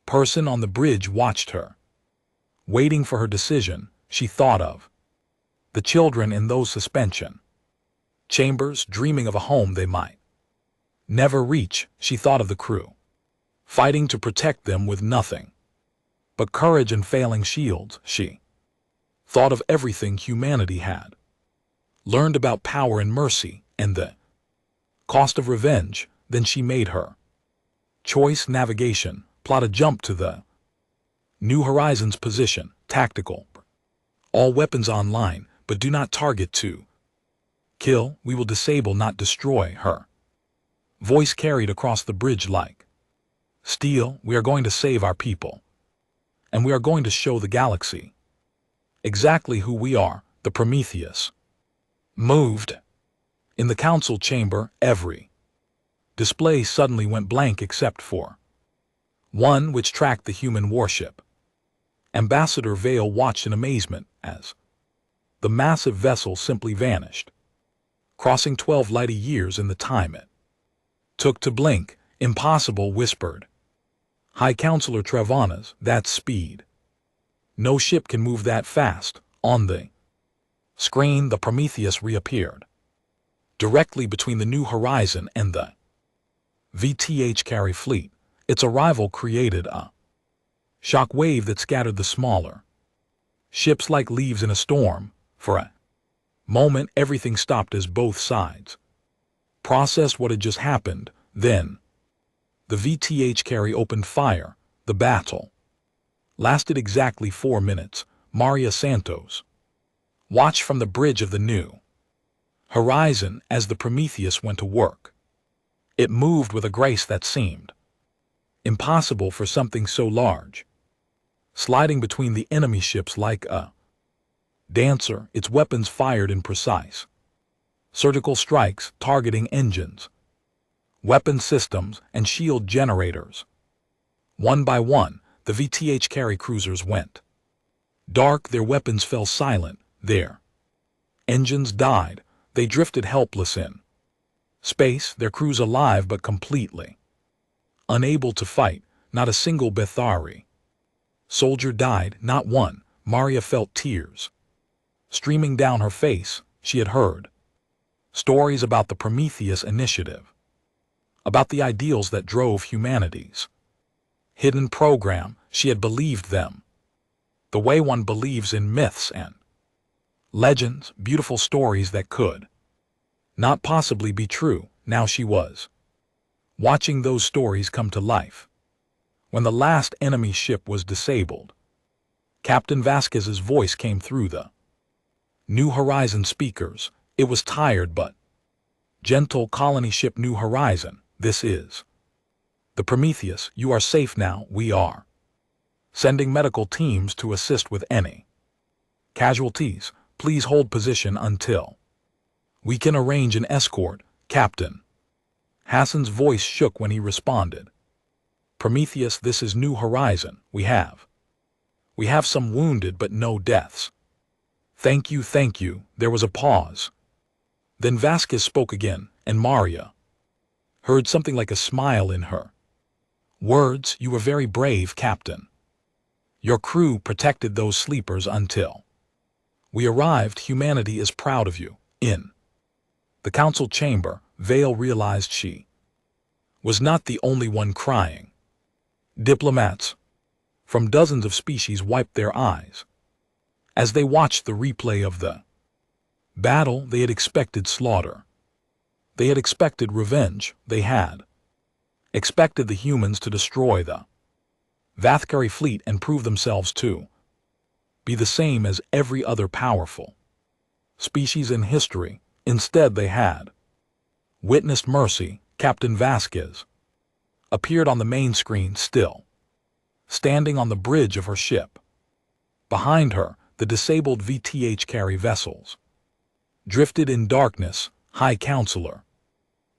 person on the bridge watched her, waiting for her decision. She thought of the children in those suspension chambers, dreaming of a home they might never reach. She thought of the crew, fighting to protect them with nothing but courage and failing shields. She thought of everything humanity had learned about power and mercy, and the cost of revenge. Then she made her choice. Navigation, plot a jump to the New Horizons position. Tactical, all weapons online, but do not target to kill. We will disable, not destroy her voice carried across the bridge like steel. We are going to save our people, and we are going to show the galaxy exactly who we are. The Prometheus moved. In the council chamber, every display suddenly went blank except for one which tracked the human warship. Ambassador Vale watched in amazement as the massive vessel simply vanished, crossing 12 light-years in the time it took to blink. Impossible, whispered High Counselor Travanas, that's speed. No ship can move that fast. On the screen, the Prometheus reappeared, directly between the New Horizon and the HFY fleet. Its arrival created a shock wave that scattered the smaller ships like leaves in a storm. For a moment, everything stopped as both sides processed what had just happened. Then the HFY opened fire. The battle lasted exactly 4 minutes. Maria Santos watched from the bridge of the New Horizon as the Prometheus went to work. It moved with a grace that seemed impossible for something so large, sliding between the enemy ships like a dancer. Its weapons fired in precise surgical strikes, targeting engines, weapon systems, and shield generators. One by one, the HFY cruisers went dark. Their weapons fell silent. Their engines died. They drifted helpless in space, their crews alive but completely unable to fight. Not a single Bethari soldier died, not one. Maria felt tears streaming down her face. She had heard stories about the Prometheus initiative, about the ideals that drove humanity's hidden program. She had believed them the way one believes in myths and legends, beautiful stories that could not possibly be true. Now she was watching those stories come to life. When the last enemy ship was disabled, Captain Vasquez's voice came through the New Horizon speakers. It was tired but gentle. Colony ship New Horizon, this is the Prometheus. You are safe now. We are sending medical teams to assist with any casualties. Please hold position until we can arrange an escort. Captain Hassan's voice shook when he responded. Prometheus, this is New Horizon. We have some wounded but no deaths. Thank you, thank you. There was a pause. Then Vasquez spoke again, and Maria heard something like a smile in her words. You were very brave, Captain. Your crew protected those sleepers until we arrived. Humanity is proud of you. In the council chamber, Vale realized she was not the only one crying. Diplomats from dozens of species wiped their eyes as they watched the replay of the battle. They had expected slaughter. They had expected revenge. They had expected the humans to destroy the HFY fleet and prove themselves to be the same as every other powerful species in history. Instead, they had witnessed mercy. Captain Vasquez appeared on the main screen, still standing on the bridge of her ship. Behind her, the disabled HFY vessels drifted in darkness. High Counselor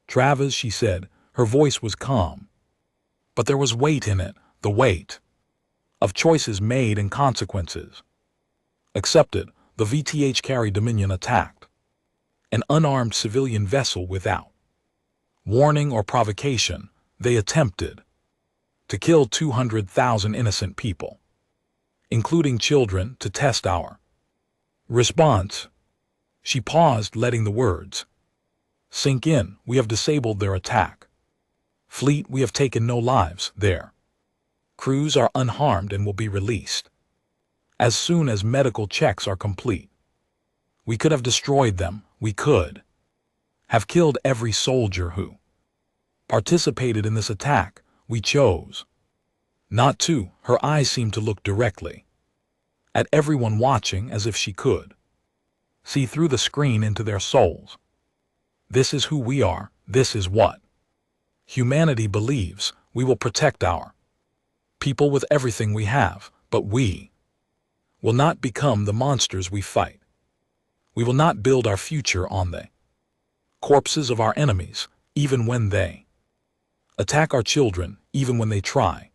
Travas, she said. Her voice was calm, but there was weight in it, the weight of choices made and consequences accepted. The HFY Dominion attacked an unarmed civilian vessel without warning or provocation. They attempted to kill 200,000 innocent people, including children, to test our response. She paused, letting the words sink in. We have disabled their attack fleet. We have taken no lives. Their crews are unharmed and will be released as soon as medical checks are complete. We could have destroyed them. We could have killed every soldier who participated in this attack. We chose not to. Her eyes seemed to look directly at everyone watching, as if she could see through the screen into their souls. This is who we are. This is what humanity believes. We will protect our people with everything we have, but we will not become the monsters we fight. We will not build our future on the corpses of our enemies, even when they attack our children, even when they try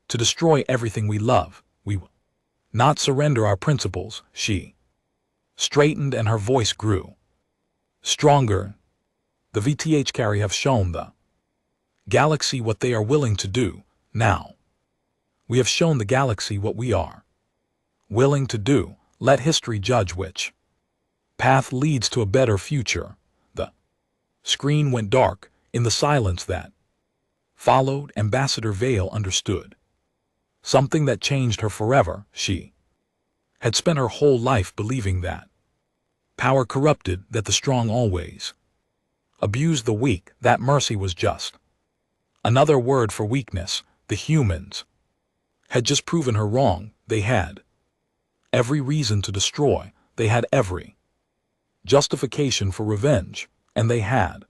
to destroy everything we love. We will Not surrender our principles, she straightened and her voice grew stronger. The VTH carry have shown the galaxy what they are willing to do. Now, we have shown the galaxy what we are willing to do. Let history judge which path leads to a better future. The screen went dark. In the silence that followed, Ambassador Vale understood something that changed her forever. She had spent her whole life believing that power corrupted, that the strong always abused the weak, that mercy was just another word for weakness. The humans had just proven her wrong. They had every reason to destroy. They had every justification for revenge, and they had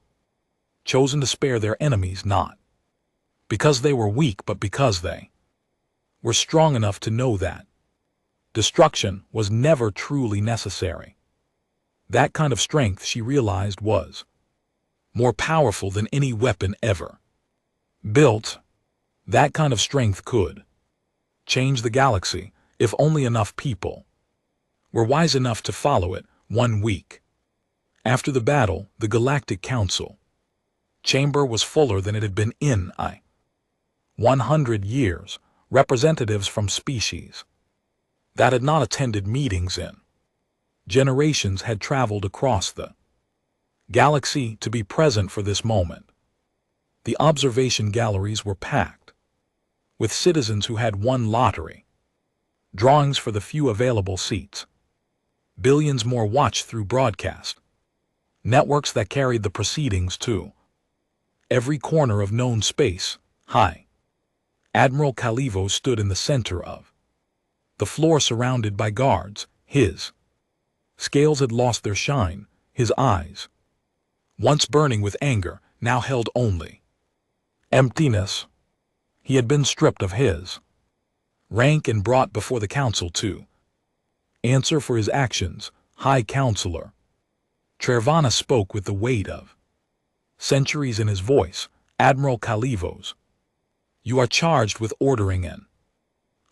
chosen to spare their enemies, not because they were weak, but because they were strong enough to know that destruction was never truly necessary. That kind of strength, she realized, was more powerful than any weapon ever built. That kind of strength could change the galaxy if only enough people were wise enough to follow it. 1 week after the battle, the Galactic Council chamber was fuller than it had been in 100 years. Representatives from species that had not attended meetings in generations had traveled across the galaxy to be present for this moment. The observation galleries were packed with citizens who had won lottery drawings for the few available seats. Billions more watched through broadcast networks that carried the proceedings to every corner of known space. High Admiral Calivo stood in the center of the floor, surrounded by guards. His scales had lost their shine. His eyes, once burning with anger, now held only emptiness. He had been stripped of his rank and brought before the council to answer for his actions. High Counselor Trevana spoke with the weight of centuries in his voice. Admiral Calivos, you are charged with ordering an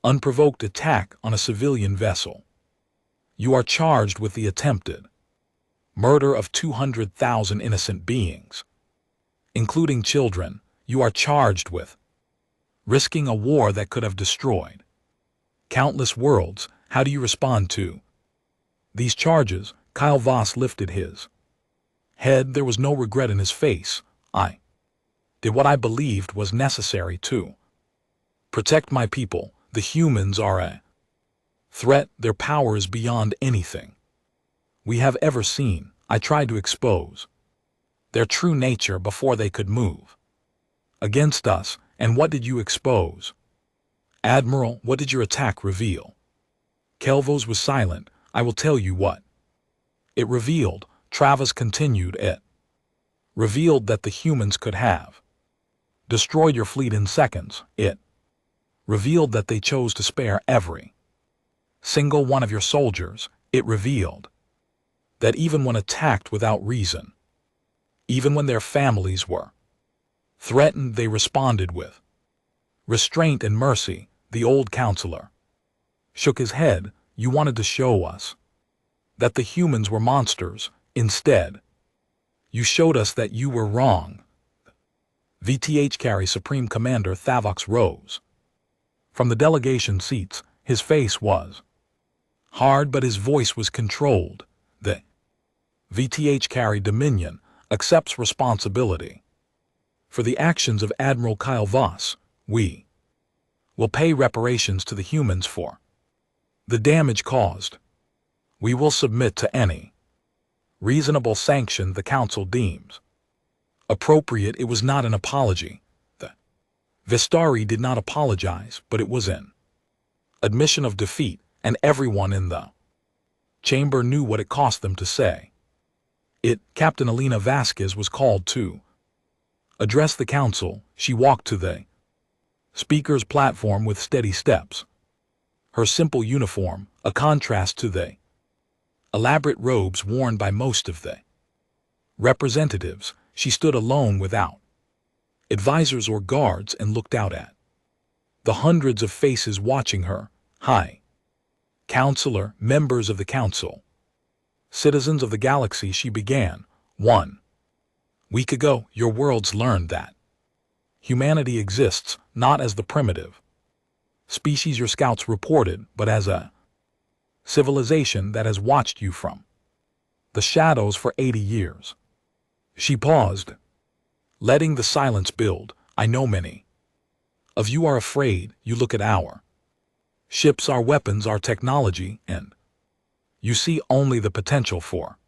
unprovoked attack on a civilian vessel. You are charged with the attempted murder of 200,000 innocent beings, including children. You are charged with risking a war that could have destroyed countless worlds. How do you respond to these charges? Kyle Voss lifted his head. There was no regret in his face. I did what I believed was necessary to protect my people. The humans are a threat. Their power is beyond anything we have ever seen. I tried to expose their true nature before they could move against us. And what did you expose? Admiral, what did your attack reveal? Kelvos was silent. I will tell you what it revealed. Travis continued. It revealed that the humans could have destroyed your fleet in seconds. It revealed that they chose to spare every single one of your soldiers. It revealed that even when attacked without reason, even when their families were threatened, they responded with restraint and mercy. The old counselor shook his head. You wanted to show us that the humans were monsters. Instead, you showed us that you were wrong. VTH Carry Supreme Commander Thavox rose from the delegation seats. His face was hard, but his voice was controlled. The VTH Carry Dominion accepts responsibility for the actions of Admiral Kyle Voss. We will pay reparations to the humans for the damage caused. We will submit to any reasonable sanction the Council deems appropriate. It was not an apology. The Vistari did not apologize, but it was an admission of defeat, and everyone in the chamber knew what it cost them to say it. Captain Alina Vasquez was called to address the Council. She walked to the speaker's platform with steady steps. Her simple uniform, a contrast to the elaborate robes worn by most of the representatives. She stood alone without advisors or guards and looked out at the hundreds of faces watching her. High Counselor, members of the council. Citizens of the galaxy, she began. 1 week ago, your worlds learned that humanity exists not as the primitive species your scouts reported, but as a civilization that has watched you from the shadows for 80 years. She paused, letting the silence build. I know many of you are afraid. You look at our ships, our weapons, our technology, and you see only the potential for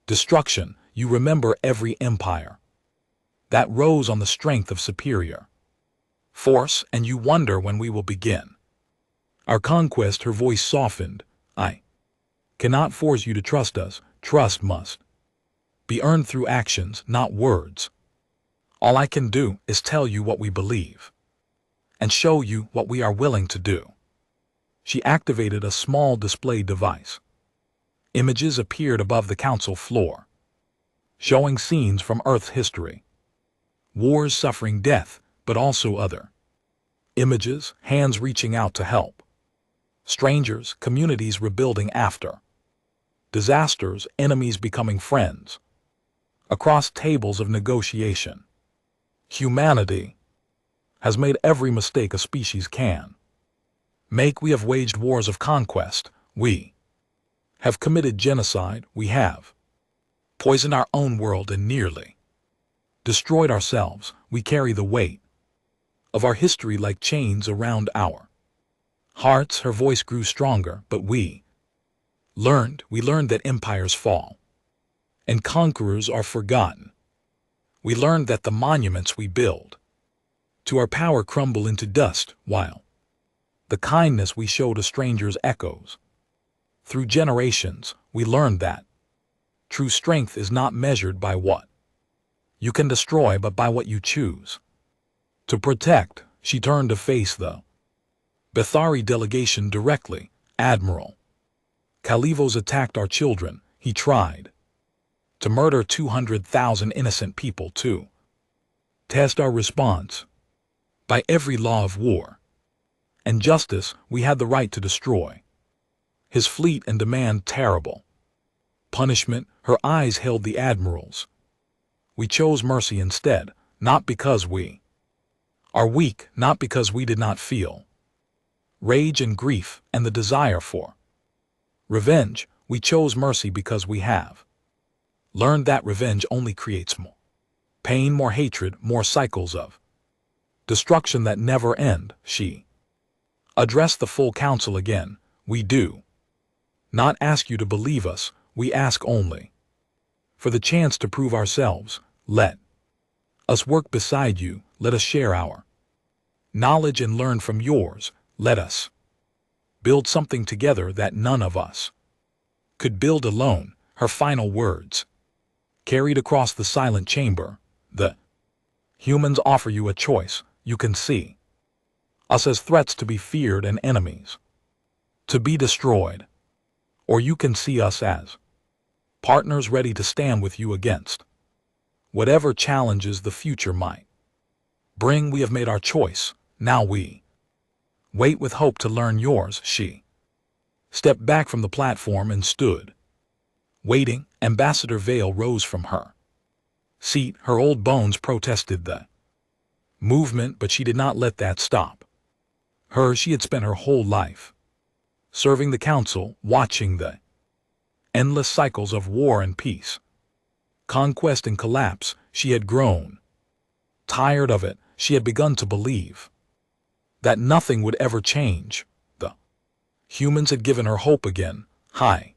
destruction. You remember every empire that rose on the strength of superior force, and you wonder when we will begin our conquest. Her voice softened. I cannot force you to trust us. Trust must be earned through actions, not words. All I can do is tell you what we believe and show you what we are willing to do. She activated a small display device. Images appeared above the council floor, showing scenes from Earth's history. Wars, suffering, death, but also other images, hands reaching out to help. Strangers, communities rebuilding after disasters, enemies becoming friends. Across tables of negotiation, humanity has made every mistake a species can make. We have waged wars of conquest. We have committed genocide. We have poisoned our own world and nearly destroyed ourselves. We carry the weight of our history like chains around our hearts. Her voice grew stronger. But we learned that empires fall and conquerors are forgotten. We learned that the monuments we build to our power crumble into dust, while the kindness we show to strangers echoes through generations. We learned that true strength is not measured by what you can destroy, but by what you choose to protect. She turned to face the Bethari delegation directly. Admiral Kalivos attacked our children. He tried to murder 200,000 innocent people to test our response. By every law of war and justice, we had the right to destroy his fleet and demand terrible punishment. Her eyes held the admiral's. We chose mercy instead, not because we are weak, not because we did not feel rage and grief and the desire for revenge. We chose mercy because we have learned that revenge only creates more pain, more hatred, more cycles of destruction that never end. She addressed the full council again. We do not ask you to believe us. We ask only for the chance to prove ourselves. Let us work beside you. Let us share our knowledge and learn from yours. Let us build something together that none of us could build alone. Her final words carried across the silent chamber. The humans offer you a choice. You can see us as threats to be feared and enemies to be destroyed, or you can see us as partners ready to stand with you against whatever challenges the future might bring. We have made our choice. Now we wait with hope to learn yours. She stepped back from the platform and stood waiting. Ambassador Vale rose from her seat. Her old bones protested the movement, but she did not let that stop her. She had spent her whole life serving the council, watching the endless cycles of war and peace, conquest and collapse. She had grown tired of it. She had begun to believe that nothing would ever change. The humans had given her hope again. Hi,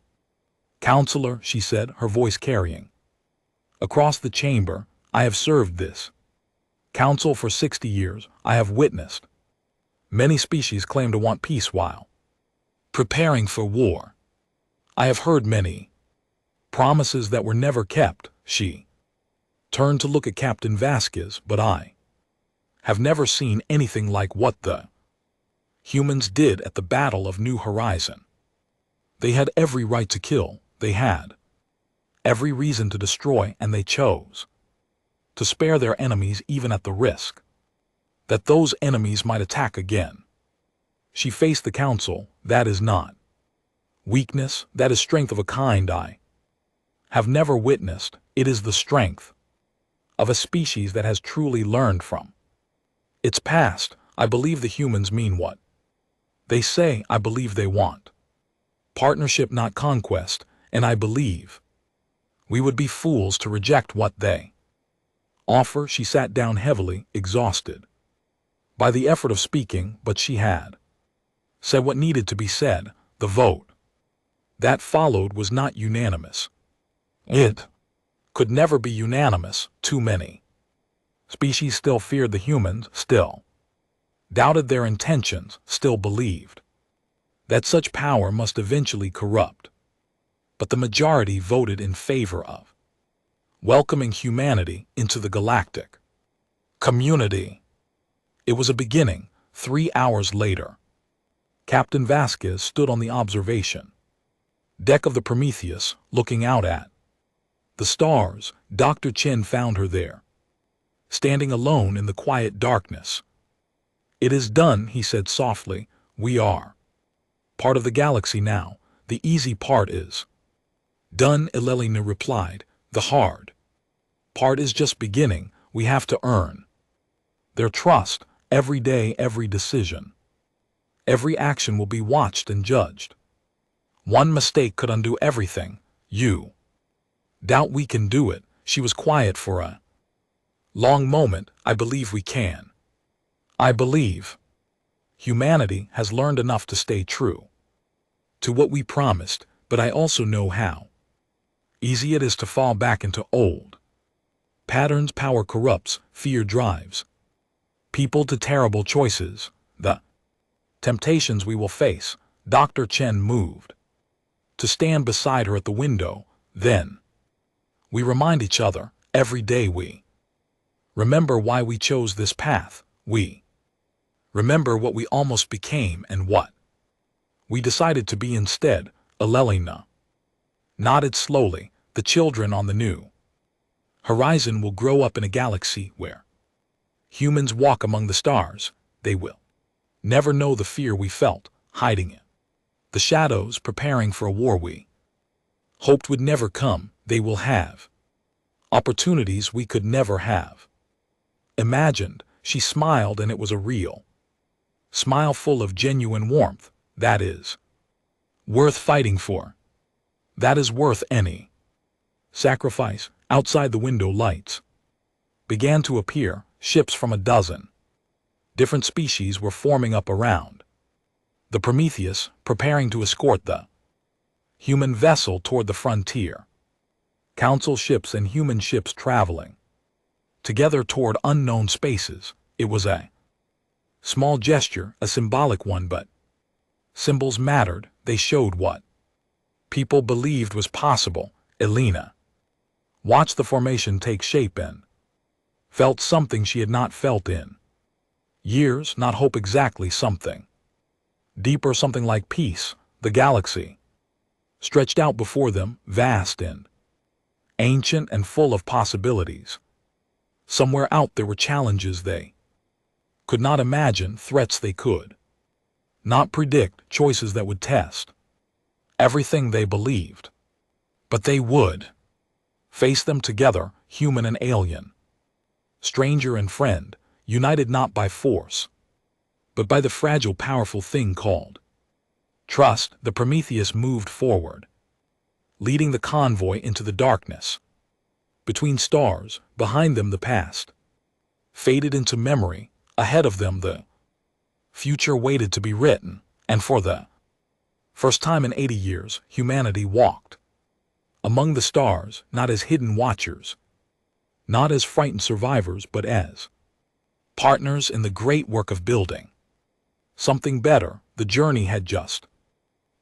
Counselor, she said, her voice carrying across the chamber. I have served this council for 60 years. I have witnessed many species claim to want peace while preparing for war. I have heard many promises that were never kept. She turned to look at Captain Vasquez. But I have never seen anything like what the humans did at the Battle of New Horizon. They had every right to kill. They had every reason to destroy, and they chose to spare their enemies even at the risk that those enemies might attack again. She faced the council. That is not Weakness, that is strength of a kind I have never witnessed. It is the strength of a species that has truly learned from its past. I believe the humans mean what they say. I believe they want partnership, not conquest, and I believe we would be fools to reject what they offer. She sat down heavily, exhausted by the effort of speaking, but she had said what needed to be said. The vote that followed was not unanimous. It could never be unanimous. Too many species still feared the humans, still doubted their intentions, still believed that such power must eventually corrupt. But the majority voted in favor of welcoming humanity into the galactic community. It was a beginning. 3 hours later, Captain Vasquez stood on the observation deck of the Prometheus, looking out at the stars. Dr. Chen found her there, standing alone in the quiet darkness. "It is done," he said softly. "We are part of the galaxy now. The easy part is done," Elelina replied. "The hard part is just beginning. We have to earn their trust. Every day, every decision, every action will be watched and judged. One mistake could undo everything. You doubt we can do it?" She was quiet for a long moment. "I believe we can. I believe humanity has learned enough to stay true to what we promised, but I also know how easy it is to fall back into old patterns. Power corrupts, fear drives people to terrible choices. The temptations we will face." Dr. Chen moved to stand beside her at the window. "Then we remind each other. Every day we remember why we chose this path. We remember what we almost became and what we decided to be instead." Elelina nodded slowly. "The children on the new horizon will grow up in a galaxy where humans walk among the stars. They will never know the fear we felt, hiding in the shadows, preparing for a war we hoped would never come. They will have opportunities we could never have imagined." She smiled, and it was a real smile, full of genuine warmth. "That is worth fighting for. That is worth any sacrifice." Outside the window, lights began to appear. Ships from a dozen different species were forming up around the Prometheus, preparing to escort the human vessel toward the frontier. Council ships and human ships traveling together toward unknown spaces. It was a small gesture, a symbolic one, but symbols mattered. They showed what people believed was possible. Elena watched the formation take shape and felt something she had not felt in years. Not hope exactly, something deeper, something like peace. The galaxy stretched out before them, vast and ancient and full of possibilities. Somewhere out there were challenges they could not imagine, threats they could not predict, choices that would test everything they believed. But they would face them together, human and alien, stranger and friend, united not by force, but by the fragile, powerful thing called trust. The Prometheus moved forward, leading the convoy into the darkness. Between stars, behind them the past faded into memory. Ahead of them the future waited to be written, and for the first time in 80 years, humanity walked among the stars, not as hidden watchers, not as frightened survivors, but as partners in the great work of building something better. The journey had just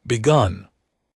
begun.